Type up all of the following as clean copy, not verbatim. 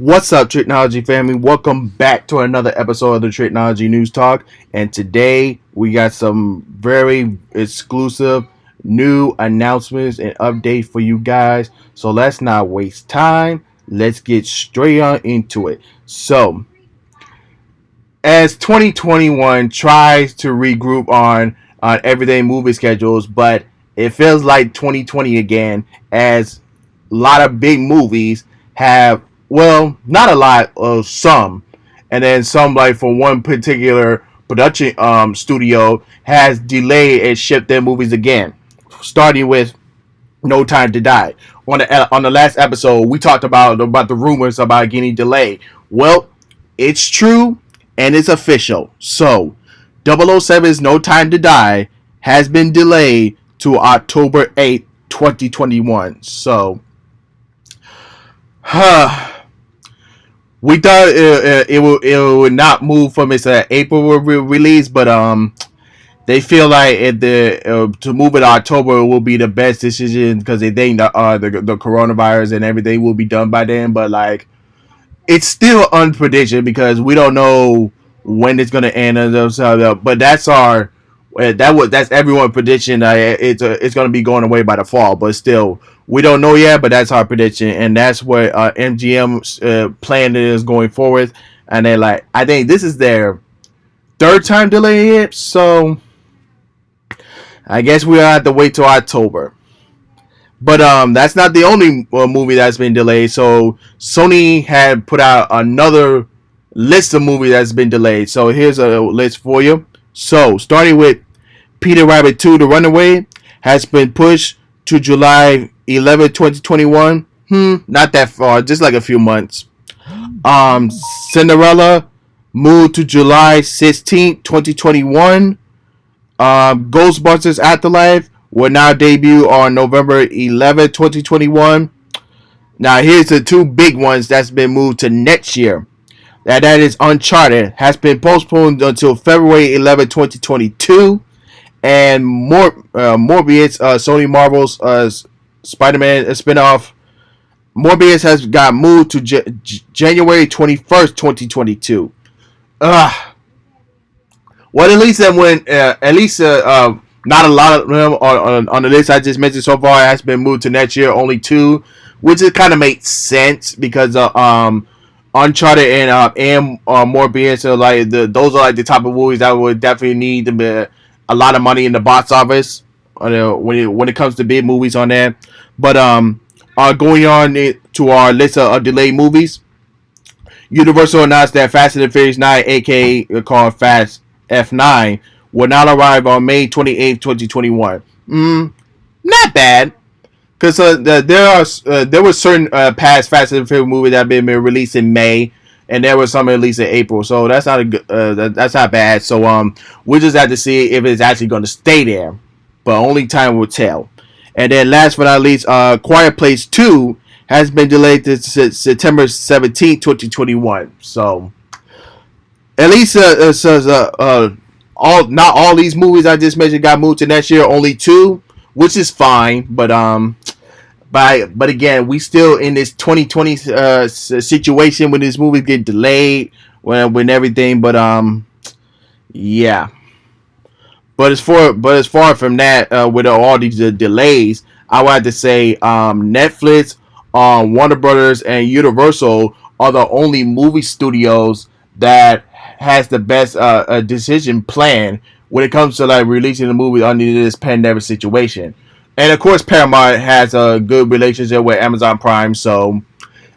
What's up, Tricology family? Welcome back to another episode of the Tricology News Talk. And today we got some very exclusive new announcements and updates for you guys. So let's not waste time. Let's get straight on into it. So, as 2021 tries to regroup on everyday movie schedules, but it feels like 2020 again, as a lot of big movies have, well, not a lot of some, and then some, like for one particular production studio, has delayed and shipped their movies again, starting with No Time to Die. On the last episode, we talked about the rumors about getting delayed. Well, it's true and it's official. So, 007's No Time to Die has been delayed to October 8th, 2021. So, we thought it would not move from its April release, but they feel like to move it to October will be the best decision because they think the coronavirus and everything will be done by then. But like, it's still unpredictable because we don't know when it's gonna end. But that's everyone's prediction. It's gonna be going away by the fall. But still, we don't know yet. But that's our prediction, and that's what MGM's plan is going forward. And they like, I think this is their third time delaying it. So I guess we'll have to wait till October. But that's not the only movie that's been delayed. So Sony had put out another list of movies that's been delayed. So here's a list for you. So starting with Peter Rabbit 2: The Runaway has been pushed to July 11, 2021. Not that far, just like a few months. Cinderella moved to July 16, 2021. Ghostbusters Afterlife will now debut on November 11, 2021. Now, here's the two big ones that's been moved to next year. That is Uncharted has been postponed until February 11, 2022. And Morbius, Sony Marvel's Spider-Man spinoff, Morbius has got moved to January 21st, 2022. Well, at least not a lot of them on the list I just mentioned so far has been moved to next year. Only two, which it kind of makes sense because Uncharted and Morbius are like those are like the type of movies that would definitely need to be a lot of money in the box office when it comes to big movies on there. But going on to our list of delayed movies, Universal announced that Fast and the Furious 9, aka called Fast F9, will not arrive on May 28th, 2021. Not bad, because there were certain past Fast and Furious movies that have been released in May, and there was some released in April. So that's not that's not bad. So we'll just have to see if it's actually going to stay there, but only time will tell. And then last but not least, Quiet Place 2 has been delayed to September 17th, 2021. So at least not all these movies I just mentioned got moved to next year. Only two, which is fine. But again, we still in this 2020 situation when these movies get delayed when everything. But yeah. But as far from that, with all these delays, I would have to say Netflix, Warner Brothers, and Universal are the only movie studios that has the best decision plan when it comes to like releasing the movie under this pandemic situation. And of course, Paramount has a good relationship with Amazon Prime, so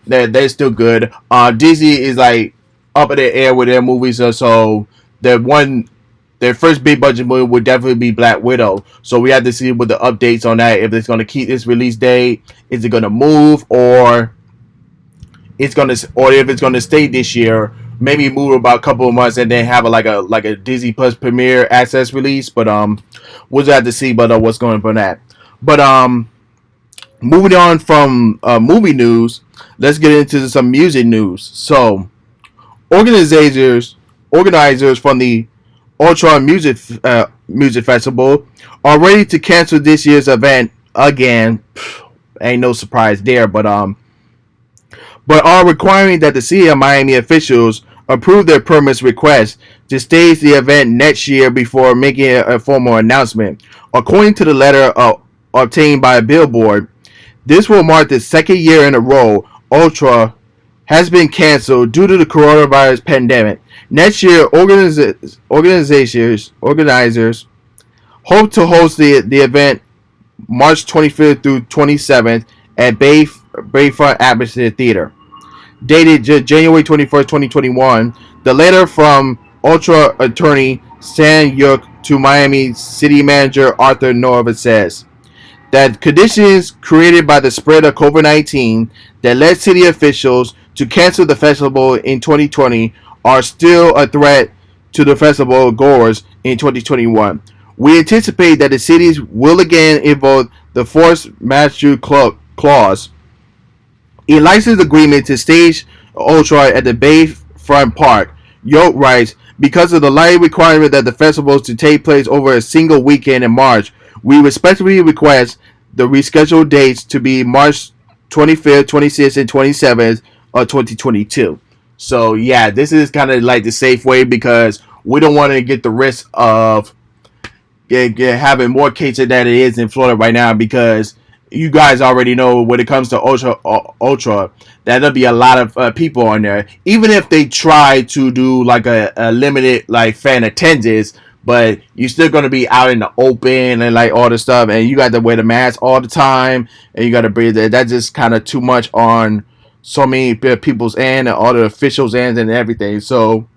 they're still good. Disney is like up in the air with their movies, so their first big budget movie would definitely be Black Widow. So we have to see what the updates on that. If it's going to keep this release date, is it going to move, or if it's going to stay this year. Maybe move about a couple of months and then have a Disney Plus premiere access release. But we'll just have to see about what's going on that. But moving on from movie news, let's get into some music news. So organizers from the Ultra Music Festival are ready to cancel this year's event again. Ain't no surprise there, but but are requiring that the city of Miami officials approve their permits request to stage the event next year before making a formal announcement. According to the letter obtained by Billboard, this will mark the second year in a row Ultra has been canceled due to the coronavirus pandemic. Next year, organizers hope to host the event March 25th through 27th at Bayfront Atmosphere Theater. Dated January 21st, 2021, the letter from Ultra attorney San Yuk to Miami City Manager Arthur Norva says that conditions created by the spread of COVID-19 that led city officials to cancel the festival in 2020 are still a threat to the festival goers in 2021. We anticipate that the cities will again invoke the force majeure clause, a license agreement to stage Ultra at the Bayfront Park. Yoke writes, because of the light requirement that the festivals to take place over a single weekend in March, we respectfully request the rescheduled dates to be March 25th, 26th, and 27th of 2022. So yeah, this is kind of like the safe way because we don't want to get the risk of having more cases than it is in Florida right now because you guys already know when it comes to Ultra that there'll be a lot of people on there. Even if they try to do like a limited like fan attendance, but you're still gonna be out in the open and like all the stuff, and you got to wear the mask all the time, and you got to breathe. That's just kind of too much on so many people's end and all the officials' ends and everything. So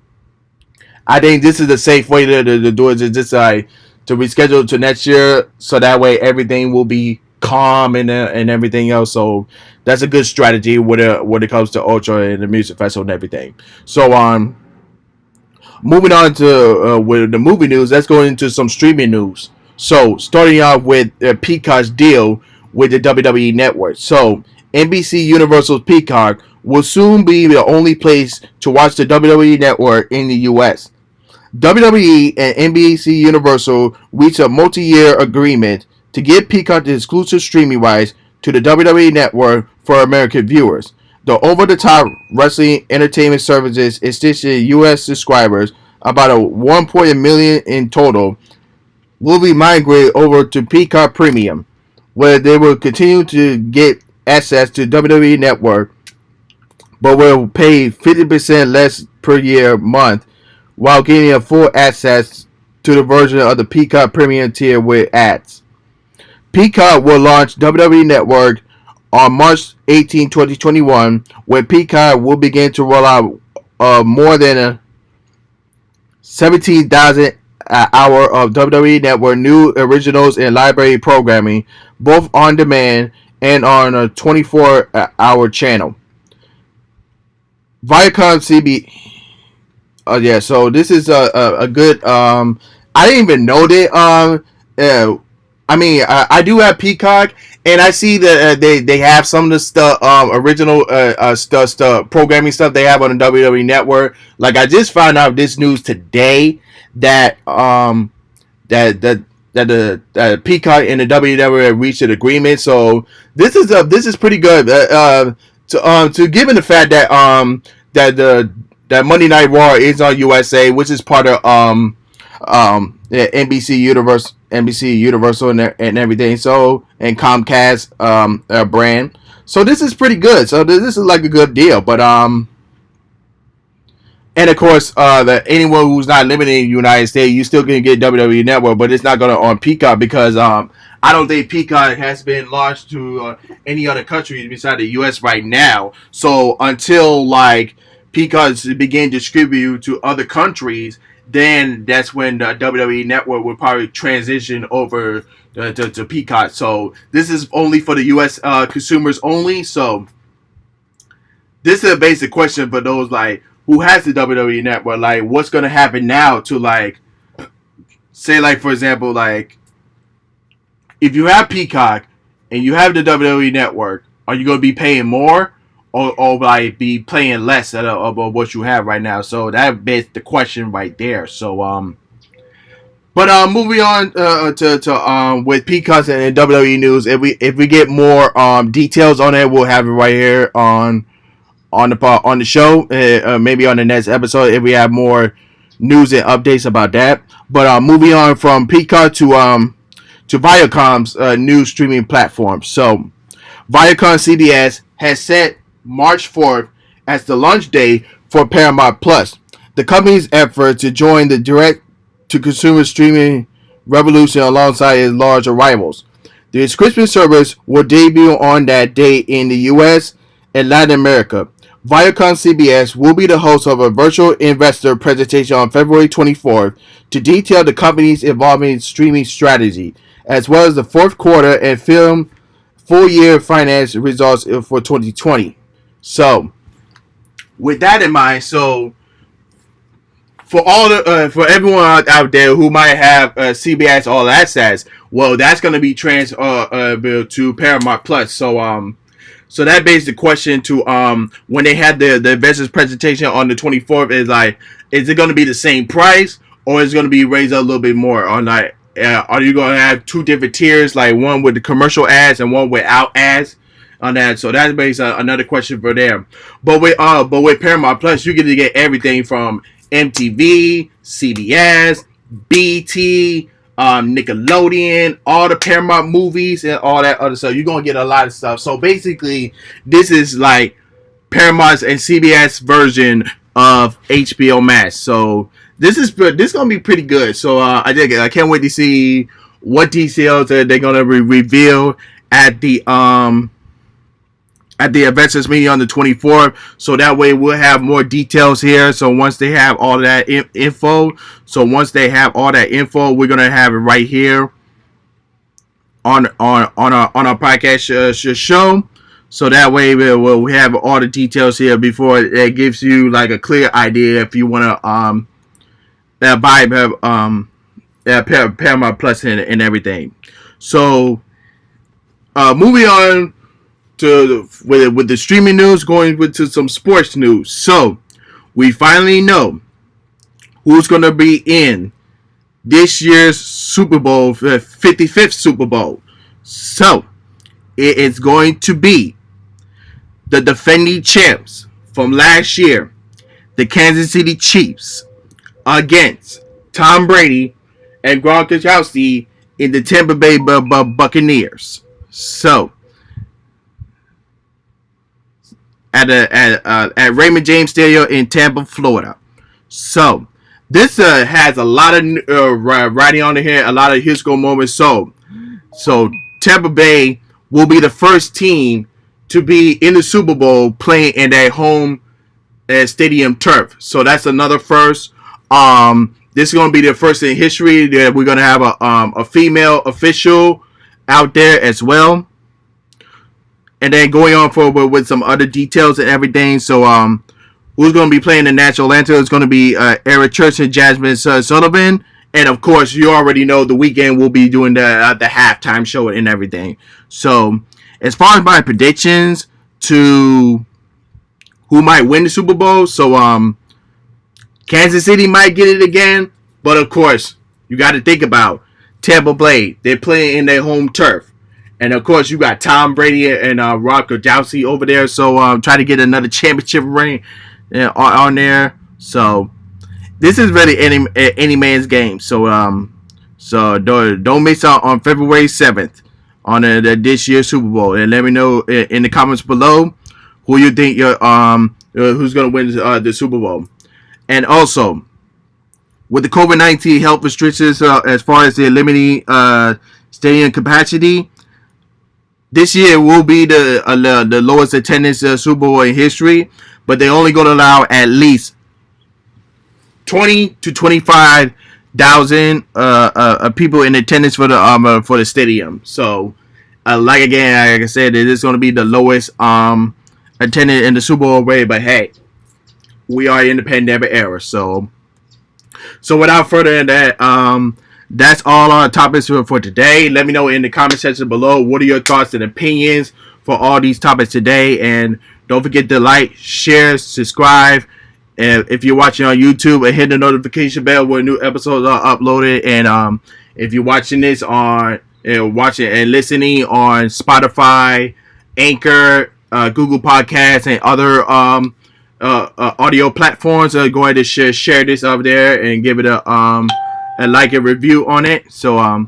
I think this is the safe way to do it. Is just like to reschedule to next year, so that way everything will be calm and everything else. So that's a good strategy when it comes to Ultra and the music festival and everything. So moving on to with the movie news, let's go into some streaming news. So starting off with Peacock's deal with the WWE Network. So NBC Universal's Peacock will soon be the only place to watch the WWE Network in the U.S. WWE and NBC Universal reached a multi-year agreement to give Peacock the exclusive streaming rights to the WWE Network for American viewers. The over-the-top wrestling entertainment services existing U.S. subscribers, about a 1.1 million in total, will be migrated over to Peacock Premium, where they will continue to get access to WWE Network, but will pay 50% less per year month while getting a full access to the version of the Peacock Premium tier with ads. Peacock will launch WWE Network on March 18, 2021, when Peacock will begin to roll out more than 17,000 hour of WWE Network new originals and library programming, both on demand and on a 24-hour channel. Viacom CB. Yeah, so this is a good. I didn't even know that. I mean, I do have Peacock, and I see that they have some of the stuff, original stuff, programming stuff they have on the WWE Network. Like I just found out this news today that that Peacock and the WWE Network have reached an agreement. So this is pretty good. To given the fact that that Monday Night Raw is on USA, which is part of yeah, NBC Universal and everything. So and Comcast brand. So this is pretty good. So this is like a good deal. But and of course, that anyone who's not living in the United States, you still can get WWE Network, but it's not gonna on Peacock because I don't think Peacock has been launched to any other countries besides the U.S. right now. So until like Peacock begin to distribute to other countries, then that's when the WWE Network will probably transition over to Peacock. So this is only for the U.S. Consumers only. So this is a basic question for those like who has the WWE Network. Like, what's gonna happen now to like, say like for example, like if you have Peacock and you have the WWE Network, are you gonna be paying more? Or like be playing less of what you have right now. So that begs the question right there. So but moving on to with Peacock and WWE news, if we get more details on it, we'll have it right here on on the show. Maybe on the next episode if we have more news and updates about that. But moving on from Peacock to Viacom's new streaming platform. So Viacom CBS has set March 4th as the launch day for Paramount Plus, the company's effort to join the direct-to-consumer streaming revolution alongside its larger rivals. The subscription service will debut on that day in the U.S. and Latin America. Viacom CBS will be the host of a virtual investor presentation on February 24th to detail the company's evolving streaming strategy, as well as the fourth quarter and full year finance results for 2020. So, with that in mind, so for everyone out there who might have CBS All Access, well, that's going to be to Paramount Plus. So that begs the question to when they had the investors presentation on the 24th is like, is it going to be the same price or is it going to be raised a little bit more? Or like, are you going to have two different tiers, like one with the commercial ads and one without ads on that? So that's basically another question for them. But with Paramount Plus, you get to get everything from MTV, CBS, BT, Nickelodeon, all the Paramount movies and all that other stuff. You're gonna get a lot of stuff. So basically, this is like Paramount's and CBS version of HBO Max. So this gonna be pretty good. So I can't wait to see what details they're gonna reveal at the investors meeting on the 24th, so that way we'll have more details here. So once they have all that info, we're gonna have it right here on our podcast show. So that way we have all the details here before it gives you like a clear idea if you want to buy Paramount Plus and everything. So moving on with the streaming news, going to some sports news. So we finally know who's going to be in this year's Super Bowl, 55th Super Bowl. So it is going to be the defending champs from last year, the Kansas City Chiefs, against Tom Brady and Gronkowski in the Tampa Bay Buccaneers. So at Raymond James Stadium in Tampa, Florida. So this has a lot of writing on here, a lot of historical moments. So Tampa Bay will be the first team to be in the Super Bowl playing in their home stadium turf. So that's another first. This is going to be the first in history that we're going to have a female official out there as well. And then going on forward with some other details and everything. So, who's going to be playing the national anthem is going to be Eric Church and Jasmine Sullivan. And, of course, you already know The Weeknd will be doing the halftime show and everything. So, as far as my predictions to who might win the Super Bowl, so Kansas City might get it again. But, of course, you got to think about Tampa Bay. They're playing in their home turf. And, of course, you got Tom Brady and Gronkowski over there. So, try to get another championship ring on there. So, this is really any man's game. So, don't miss out on February 7th on this year's Super Bowl. And let me know in the comments below who you think who's going to win the Super Bowl. And also, with the COVID-19 health restrictions as far as the limiting stadium capacity, this year will be the lowest attendance Super Bowl in history, but they're only going to allow at least 20 to 25,000 people in attendance for the stadium. So, like I said, it is going to be the lowest attendance in the Super Bowl way. But hey, we are in the pandemic era, so without further ado, that's all our topics for today. Let me know in the comment section below what are your thoughts and opinions for all these topics today. And don't forget to like, share, subscribe. And if you're watching on YouTube, hit the notification bell when new episodes are uploaded. And if you're watching this on watching and listening on Spotify, Anchor, Google Podcasts and other audio platforms. Go ahead and share this up there and give it a like and review on it. So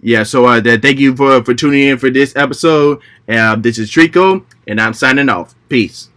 yeah, so thank you for tuning in for this episode. This is Trico, and I'm signing off. Peace.